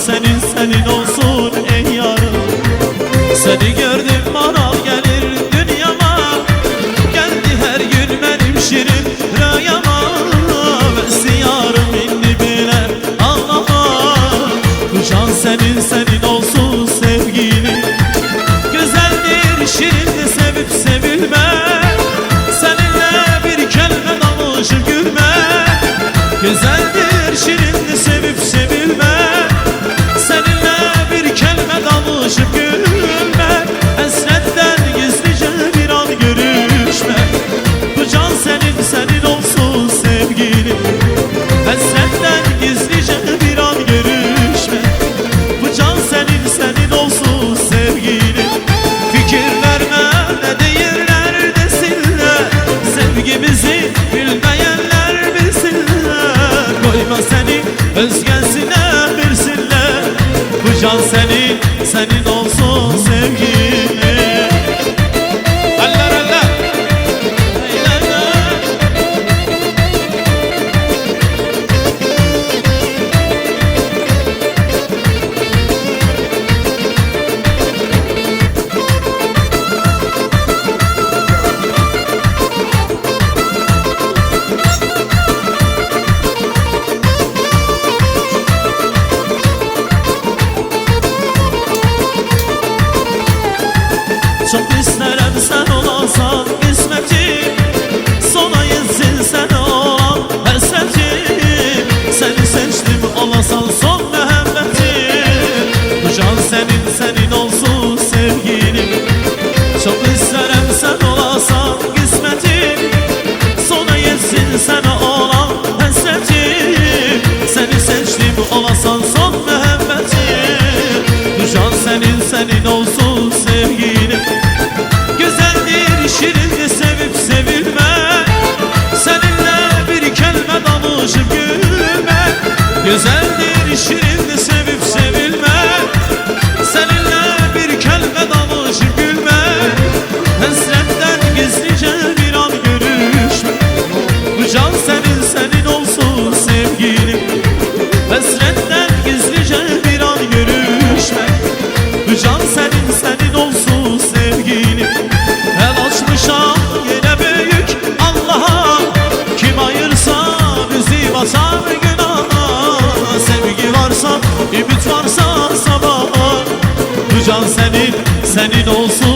senin, senin olsun ey yarım. Seni gördüm bana gelir dünyama, geldi her gün benim şirin rüyama. Bensin yarım indi bile Allah'a, bu can senin, senin olsun sevgili. Güzeldir şirindir sevip sevilme, seninle bir kelime dalışıp gülme. Güzeldir şirindir sevip sevilme, seninle bir kelime dalışıp gülme. Hasretten gizlice bir an görüşme, bu can senin, senin olsun sevgilim. Hasretten gizlice bir an görüşme, bu can senin, senin olsun sevgilim. Fikir verme ne değirler desinler, sevgimizi bilmeyenler bilsinler. Koyma seni özgensine bilsinler, bu can senin, senin olsun sevgilim. Allah Allah. Çok isterim sen olasan kısmetim, sona yensin sen olan hasretim. Seni seçtim olasan son mühabbetim, bu can senin, senin olsun sevgilim. Çok isterim sen olasan kısmetim, sona yensin sen olan hasretim. Seni seçtim olasan son mühabbetim, bu can senin, senin olsun sevgilim. Güzeldir şirindir sevip sevilme, seninle bir kelime danışıp gülme. Güzeldir şirindir sevip sevilme, seninle bir kelime danışıp gülme. Hasretten gizlice bir an görüşme, bu can senin, senin olsun sevgilim. Hasretten gizlice bir an görüşme, bu can senin, senin olsun sevgilim. El açmışam yine büyük Allah'a, kim ayırsa bizi batar günaha. Sevgi varsa, ümit varsa sabaha, bu can senin, senin olsun